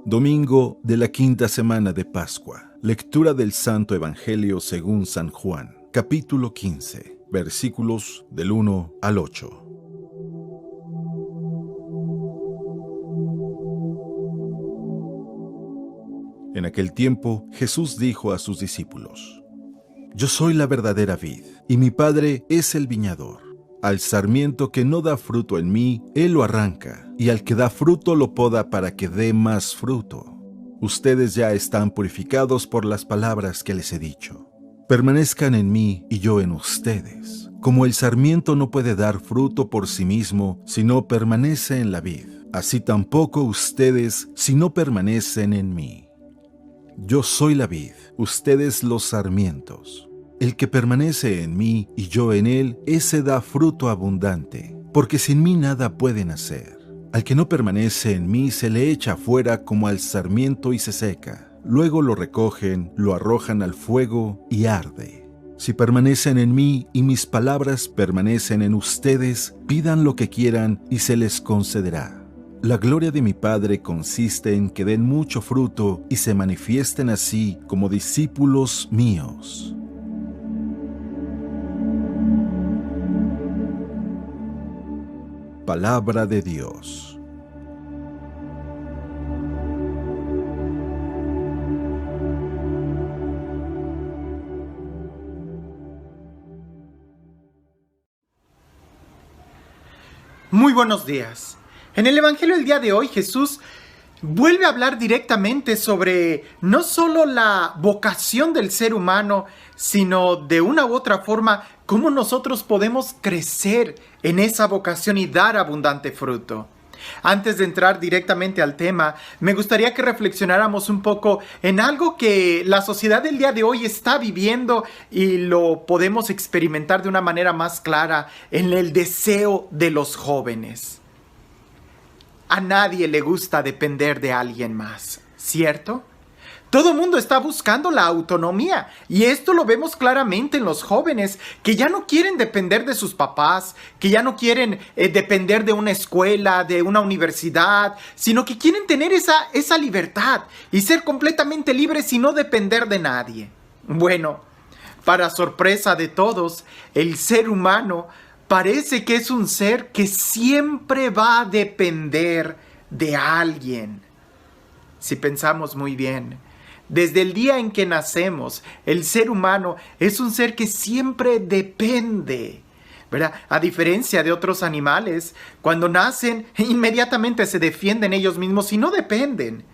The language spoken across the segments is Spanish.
Domingo de la quinta semana de Pascua. Lectura del Santo Evangelio según San Juan, capítulo 15, versículos del 1 al 8. En aquel tiempo, Jesús dijo a sus discípulos: Yo soy la verdadera vid, y mi Padre es el viñador. Al sarmiento que no da fruto en mí, Él lo arranca, y al que da fruto lo poda para que dé más fruto. Ustedes ya están purificados por las palabras que les he dicho. Permanezcan en mí y yo en ustedes. Como el sarmiento no puede dar fruto por sí mismo si no permanece en la vid, así tampoco ustedes si no permanecen en mí. Yo soy la vid, ustedes los sarmientos. El que permanece en mí y yo en él, ese da fruto abundante, porque sin mí nada pueden hacer. Al que no permanece en mí se le echa afuera como al sarmiento y se seca. Luego lo recogen, lo arrojan al fuego y arde. Si permanecen en mí y mis palabras permanecen en ustedes, pidan lo que quieran y se les concederá. La gloria de mi Padre consiste en que den mucho fruto y se manifiesten así como discípulos míos. Palabra de Dios. Muy buenos días. En el Evangelio del día de hoy, Jesús vuelve a hablar directamente sobre no solo la vocación del ser humano, sino de una u otra forma, cómo nosotros podemos crecer en esa vocación y dar abundante fruto. Antes de entrar directamente al tema, me gustaría que reflexionáramos un poco en algo que la sociedad del día de hoy está viviendo y lo podemos experimentar de una manera más clara en el deseo de los jóvenes. A nadie le gusta depender de alguien más, ¿cierto? Todo el mundo está buscando la autonomía y esto lo vemos claramente en los jóvenes que ya no quieren depender de sus papás, que ya no quieren depender de una escuela, de una universidad, sino que quieren tener esa libertad y ser completamente libres y no depender de nadie. Bueno, para sorpresa de todos, el ser humano parece que es un ser que siempre va a depender de alguien. Si pensamos muy bien, desde el día en que nacemos, el ser humano es un ser que siempre depende, ¿verdad? A diferencia de otros animales, cuando nacen, inmediatamente se defienden ellos mismos y no dependen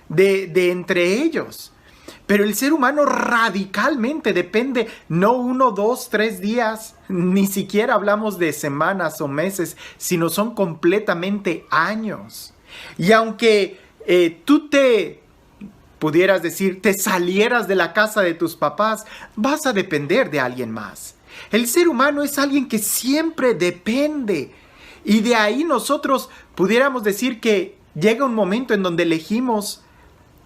de entre ellos. Pero el ser humano radicalmente depende, no 1, 2, 3 días, ni siquiera hablamos de semanas o meses, sino son completamente años. Y aunque tú pudieras decir, te salieras de la casa de tus papás, vas a depender de alguien más. El ser humano es alguien que siempre depende. Y de ahí nosotros pudiéramos decir que llega un momento en donde elegimos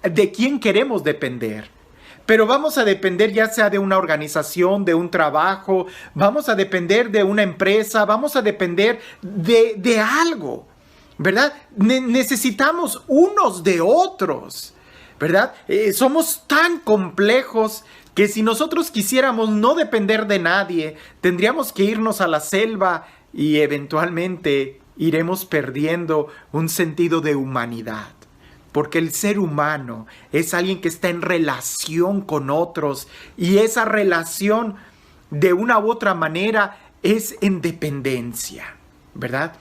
de quién queremos depender. Pero vamos a depender ya sea de una organización, de un trabajo, vamos a depender de una empresa, vamos a depender de algo, ¿verdad? Necesitamos unos de otros, ¿verdad? Somos tan complejos que si nosotros quisiéramos no depender de nadie, tendríamos que irnos a la selva y eventualmente iremos perdiendo un sentido de humanidad. Porque el ser humano es alguien que está en relación con otros y esa relación de una u otra manera es en dependencia, ¿verdad?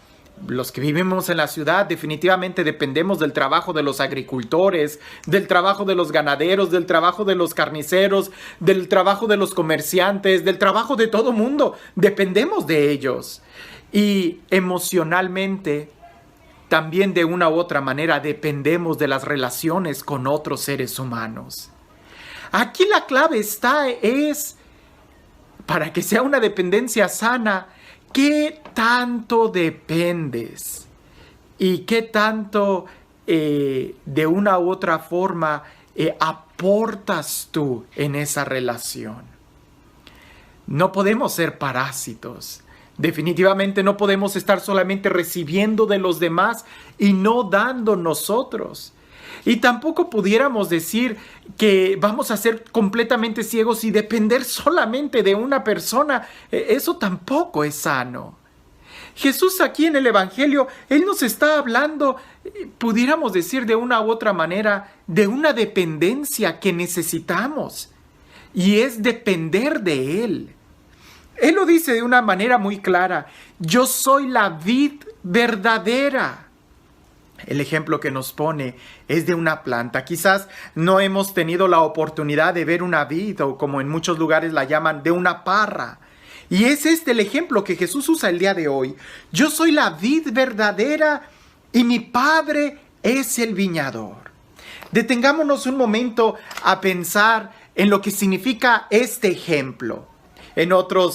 Los que vivimos en la ciudad definitivamente dependemos del trabajo de los agricultores, del trabajo de los ganaderos, del trabajo de los carniceros, del trabajo de los comerciantes, del trabajo de todo mundo. Dependemos de ellos. Y emocionalmente, también de una u otra manera dependemos de las relaciones con otros seres humanos. Aquí la clave es, para que sea una dependencia sana, ¿qué tanto dependes? ¿Y qué tanto de una u otra forma aportas tú en esa relación? No podemos ser parásitos. Definitivamente no podemos estar solamente recibiendo de los demás y no dando nosotros. Y tampoco pudiéramos decir que vamos a ser completamente ciegos y depender solamente de una persona. Eso tampoco es sano. Jesús aquí en el Evangelio, Él nos está hablando, pudiéramos decir de una u otra manera, de una dependencia que necesitamos. Y es depender de Él. Él lo dice de una manera muy clara: yo soy la vid verdadera. El ejemplo que nos pone es de una planta. Quizás no hemos tenido la oportunidad de ver una vid, o como en muchos lugares la llaman, de una parra. Y es este el ejemplo que Jesús usa el día de hoy. Yo soy la vid verdadera y mi Padre es el viñador. Detengámonos un momento a pensar en lo que significa este ejemplo. En otro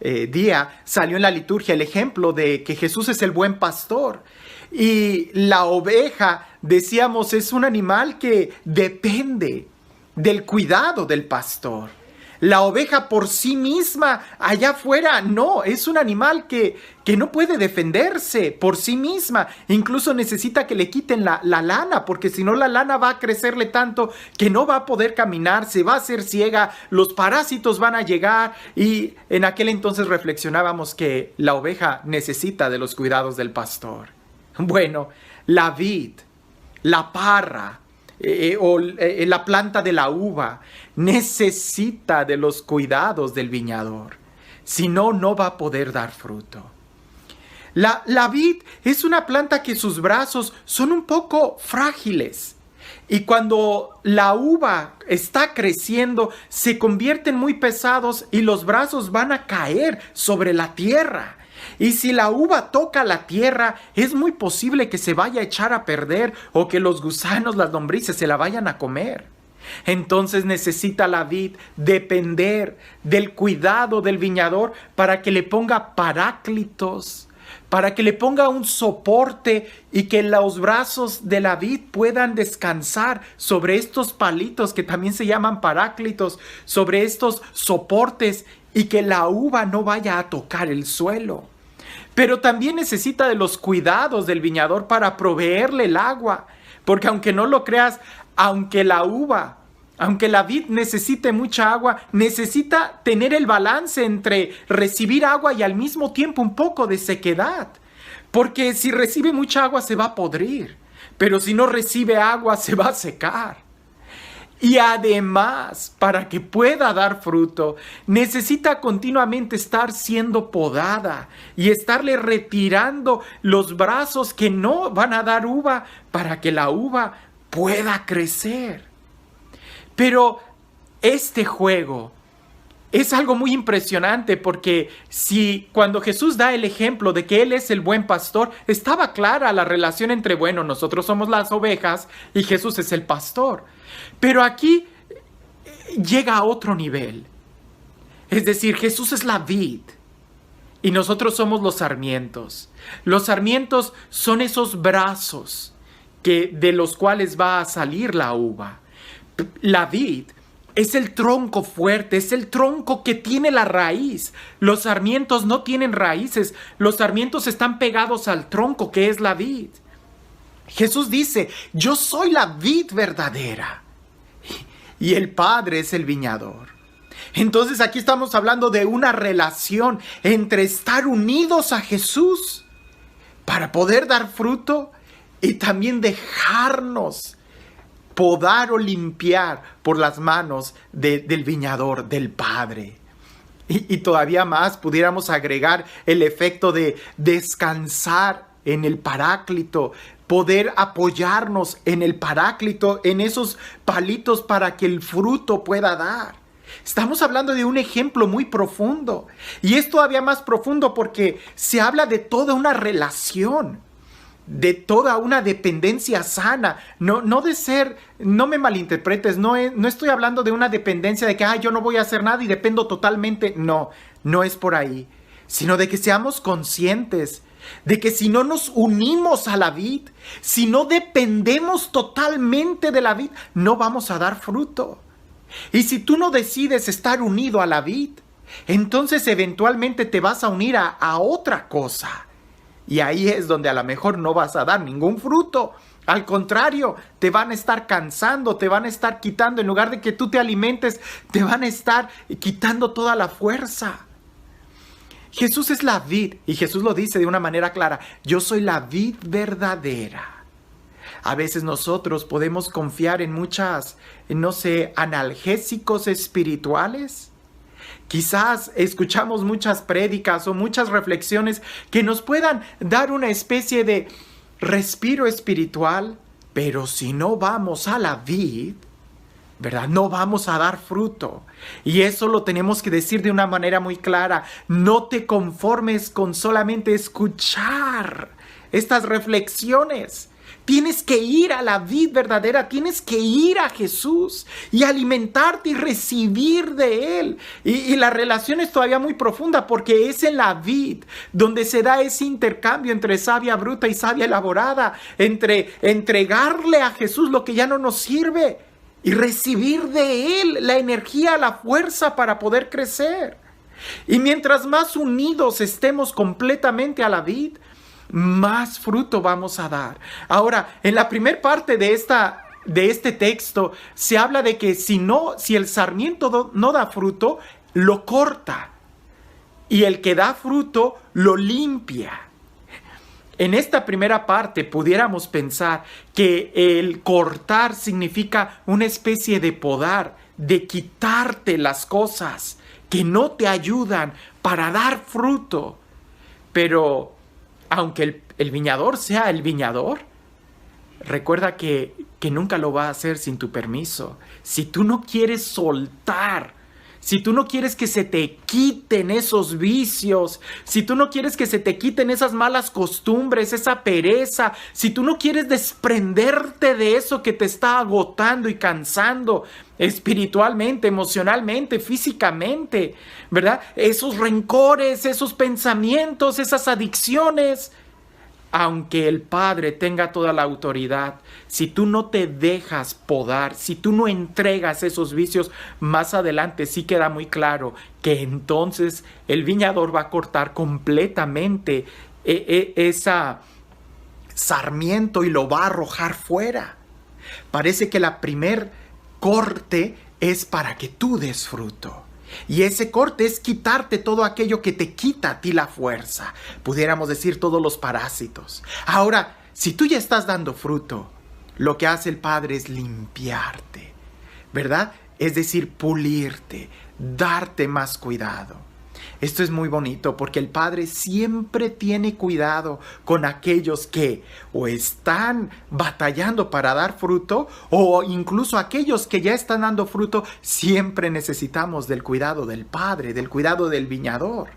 día salió en la liturgia el ejemplo de que Jesús es el buen pastor. Y la oveja, decíamos, es un animal que depende del cuidado del pastor. La oveja por sí misma allá afuera no, es un animal que no puede defenderse por sí misma. Incluso necesita que le quiten la lana, porque si no la lana va a crecerle tanto que no va a poder caminar, se va a hacer ciega, los parásitos van a llegar. Y en aquel entonces reflexionábamos que la oveja necesita de los cuidados del pastor. Bueno, la vid, la parra, la planta de la uva necesita de los cuidados del viñador. Si no, no va a poder dar fruto. La vid es una planta que sus brazos son un poco frágiles. Y cuando la uva está creciendo, se convierten muy pesados y los brazos van a caer sobre la tierra. Y si la uva toca la tierra, es muy posible que se vaya a echar a perder o que los gusanos, las lombrices, se la vayan a comer. Entonces necesita la vid depender del cuidado del viñador para que le ponga paráclitos, para que le ponga un soporte y que los brazos de la vid puedan descansar sobre estos palitos que también se llaman paráclitos, sobre estos soportes, y que la uva no vaya a tocar el suelo. Pero también necesita de los cuidados del viñador para proveerle el agua, porque aunque no lo creas, aunque la vid necesite mucha agua, necesita tener el balance entre recibir agua y al mismo tiempo un poco de sequedad. Porque si recibe mucha agua se va a podrir, pero si no recibe agua se va a secar. Y además, para que pueda dar fruto, necesita continuamente estar siendo podada y estarle retirando los brazos que no van a dar uva para que la uva pueda crecer. Pero este juego es algo muy impresionante, porque si cuando Jesús da el ejemplo de que Él es el buen pastor, estaba clara la relación entre, bueno, nosotros somos las ovejas y Jesús es el pastor. Pero aquí llega a otro nivel. Es decir, Jesús es la vid y nosotros somos los sarmientos. Los sarmientos son esos brazos de los cuales va a salir la uva. La vid es el tronco fuerte, es el tronco que tiene la raíz. Los sarmientos no tienen raíces, los sarmientos están pegados al tronco que es la vid. Jesús dice: yo soy la vid verdadera y el Padre es el viñador. Entonces aquí estamos hablando de una relación entre estar unidos a Jesús para poder dar fruto y también dejarnos podar o limpiar por las manos del viñador, del Padre. Y todavía más pudiéramos agregar el efecto de descansar en el Paráclito, poder apoyarnos en el Paráclito, en esos palitos para que el fruto pueda dar. Estamos hablando de un ejemplo muy profundo, y es todavía más profundo porque se habla de toda una relación, de toda una dependencia sana, no me malinterpretes, no estoy hablando de una dependencia de que yo no voy a hacer nada y dependo totalmente, no es por ahí, sino de que seamos conscientes de que si no nos unimos a la vid, si no dependemos totalmente de la vid, no vamos a dar fruto. Y si tú no decides estar unido a la vid, entonces eventualmente te vas a unir a otra cosa. Y ahí es donde a lo mejor no vas a dar ningún fruto. Al contrario, te van a estar cansando, te van a estar quitando, en lugar de que tú te alimentes, te van a estar quitando toda la fuerza. Jesús es la vid, y Jesús lo dice de una manera clara: yo soy la vid verdadera. A veces nosotros podemos confiar en muchas, analgésicos espirituales. Quizás escuchamos muchas prédicas o muchas reflexiones que nos puedan dar una especie de respiro espiritual, pero si no vamos a la vid, ¿verdad? No vamos a dar fruto. Y eso lo tenemos que decir de una manera muy clara. No te conformes con solamente escuchar estas reflexiones. Tienes que ir a la vid verdadera, tienes que ir a Jesús y alimentarte y recibir de Él. Y la relación es todavía muy profunda, porque es en la vid donde se da ese intercambio entre savia bruta y savia elaborada, entre entregarle a Jesús lo que ya no nos sirve y recibir de Él la energía, la fuerza para poder crecer. Y mientras más unidos estemos completamente a la vid, más fruto vamos a dar. Ahora, en la primera parte de este texto se habla de que si el sarmiento no da fruto, lo corta, y el que da fruto lo limpia. En esta primera parte pudiéramos pensar que el cortar significa una especie de podar, de quitarte las cosas que no te ayudan para dar fruto. Pero aunque el viñador sea el viñador, recuerda que nunca lo va a hacer sin tu permiso. Si tú no quieres soltar, si tú no quieres que se te quiten esos vicios, si tú no quieres que se te quiten esas malas costumbres, esa pereza, si tú no quieres desprenderte de eso que te está agotando y cansando espiritualmente, emocionalmente, físicamente, ¿verdad? Esos rencores, esos pensamientos, esas adicciones. Aunque el Padre tenga toda la autoridad, si tú no te dejas podar, si tú no entregas esos vicios, más adelante sí queda muy claro que entonces el viñador va a cortar completamente esa sarmiento y lo va a arrojar fuera. Parece que la primer corte es para que tú des fruto. Y ese corte es quitarte todo aquello que te quita a ti la fuerza. Pudiéramos decir todos los parásitos. Ahora, si tú ya estás dando fruto, lo que hace el Padre es limpiarte, ¿verdad? Es decir, pulirte, darte más cuidado. Esto es muy bonito porque el Padre siempre tiene cuidado con aquellos que o están batallando para dar fruto, o incluso aquellos que ya están dando fruto. Siempre necesitamos del cuidado del Padre, del cuidado del viñador.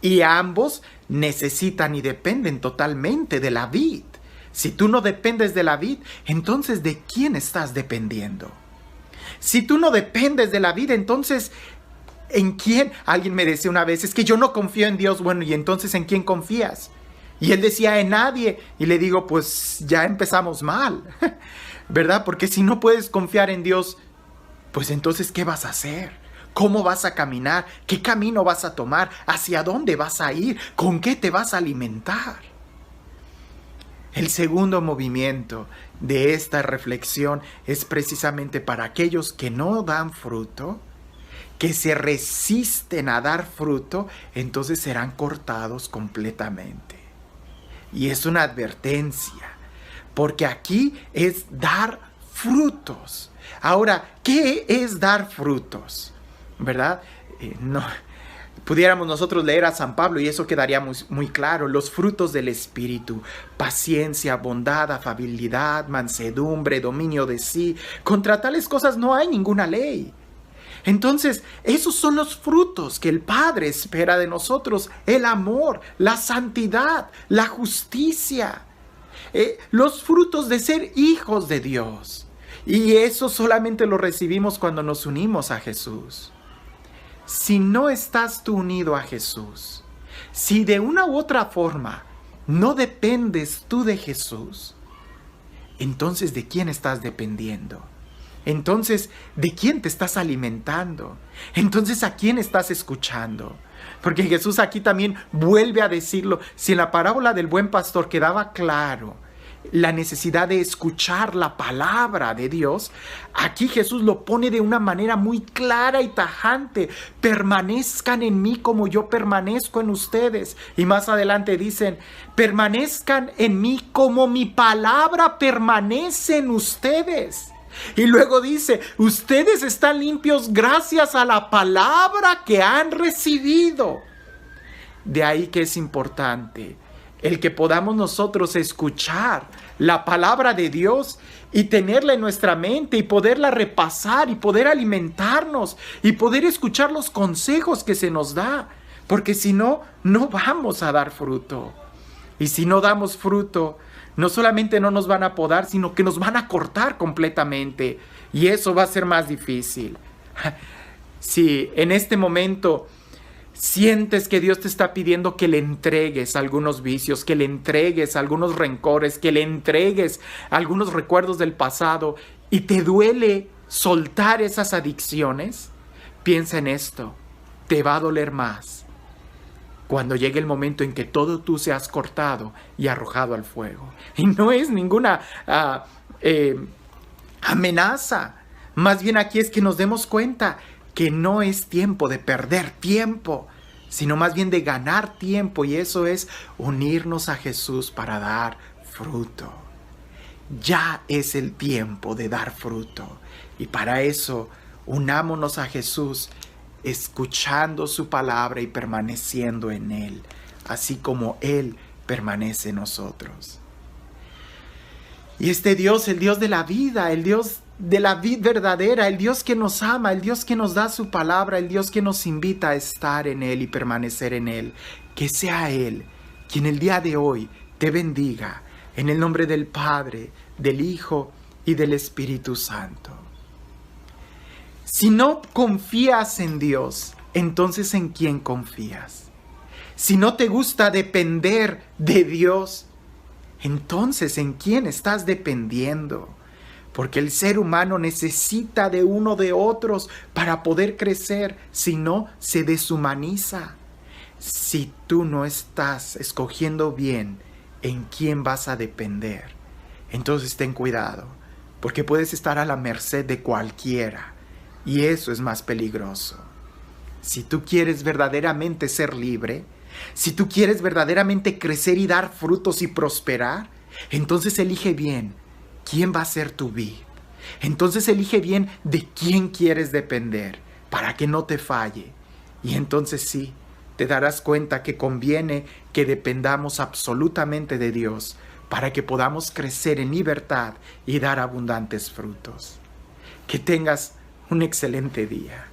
Y ambos necesitan y dependen totalmente de la vid. Si tú no dependes de la vid, entonces ¿de quién estás dependiendo? Si tú no dependes de la vid, entonces ¿en quién? Alguien me decía una vez: es que yo no confío en Dios. Bueno, ¿y entonces en quién confías? Y él decía: en nadie. Y le digo: pues ya empezamos mal, ¿verdad? Porque si no puedes confiar en Dios, pues entonces ¿qué vas a hacer? ¿Cómo vas a caminar? ¿Qué camino vas a tomar? ¿Hacia dónde vas a ir? ¿Con qué te vas a alimentar? El segundo movimiento de esta reflexión es precisamente para aquellos que no dan fruto, que se resisten a dar fruto, entonces serán cortados completamente. Y es una advertencia, porque aquí es dar frutos. Ahora, ¿qué es dar frutos? ¿Verdad? Pudiéramos nosotros leer a San Pablo y eso quedaría muy, muy claro. Los frutos del Espíritu: paciencia, bondad, afabilidad, mansedumbre, dominio de sí. Contra tales cosas no hay ninguna ley. Entonces, esos son los frutos que el Padre espera de nosotros: el amor, la santidad, la justicia, los frutos de ser hijos de Dios. Y eso solamente lo recibimos cuando nos unimos a Jesús. Si no estás tú unido a Jesús, si de una u otra forma no dependes tú de Jesús, entonces ¿de quién estás dependiendo? Entonces, ¿de quién te estás alimentando? Entonces, ¿a quién estás escuchando? Porque Jesús aquí también vuelve a decirlo. Si en la parábola del buen pastor quedaba claro la necesidad de escuchar la palabra de Dios, aquí Jesús lo pone de una manera muy clara y tajante. Permanezcan en mí como yo permanezco en ustedes. Y más adelante dicen, permanezcan en mí como mi palabra permanece en ustedes. Y luego dice, ustedes están limpios gracias a la palabra que han recibido. De ahí que es importante el que podamos nosotros escuchar la palabra de Dios y tenerla en nuestra mente y poderla repasar y poder alimentarnos y poder escuchar los consejos que se nos da. Porque si no, no vamos a dar fruto. Y si no damos fruto, no solamente no nos van a podar, sino que nos van a cortar completamente. Y eso va a ser más difícil. Si en este momento sientes que Dios te está pidiendo que le entregues algunos vicios, que le entregues algunos rencores, que le entregues algunos recuerdos del pasado y te duele soltar esas adicciones, piensa en esto. Te va a doler más cuando llegue el momento en que todo tú seas cortado y arrojado al fuego. Y no es ninguna amenaza. Más bien aquí es que nos demos cuenta que no es tiempo de perder tiempo, sino más bien de ganar tiempo, y eso es unirnos a Jesús para dar fruto. Ya es el tiempo de dar fruto, y para eso unámonos a Jesús, escuchando su palabra y permaneciendo en Él, así como Él permanece en nosotros. Y este Dios, el Dios de la vida, el Dios de la vida verdadera, el Dios que nos ama, el Dios que nos da su palabra, el Dios que nos invita a estar en Él y permanecer en Él, que sea Él quien el día de hoy te bendiga, en el nombre del Padre, del Hijo y del Espíritu Santo. Si no confías en Dios, entonces ¿en quién confías? Si no te gusta depender de Dios, entonces ¿en quién estás dependiendo? Porque el ser humano necesita de uno de otros para poder crecer, si no se deshumaniza. Si tú no estás escogiendo bien en quién vas a depender, entonces ten cuidado, porque puedes estar a la merced de cualquiera. Y eso es más peligroso. Si tú quieres verdaderamente ser libre, si tú quieres verdaderamente crecer y dar frutos y prosperar, entonces elige bien quién va a ser tu vid. Entonces elige bien de quién quieres depender para que no te falle. Y entonces sí, te darás cuenta que conviene que dependamos absolutamente de Dios para que podamos crecer en libertad y dar abundantes frutos. Que tengas un excelente día.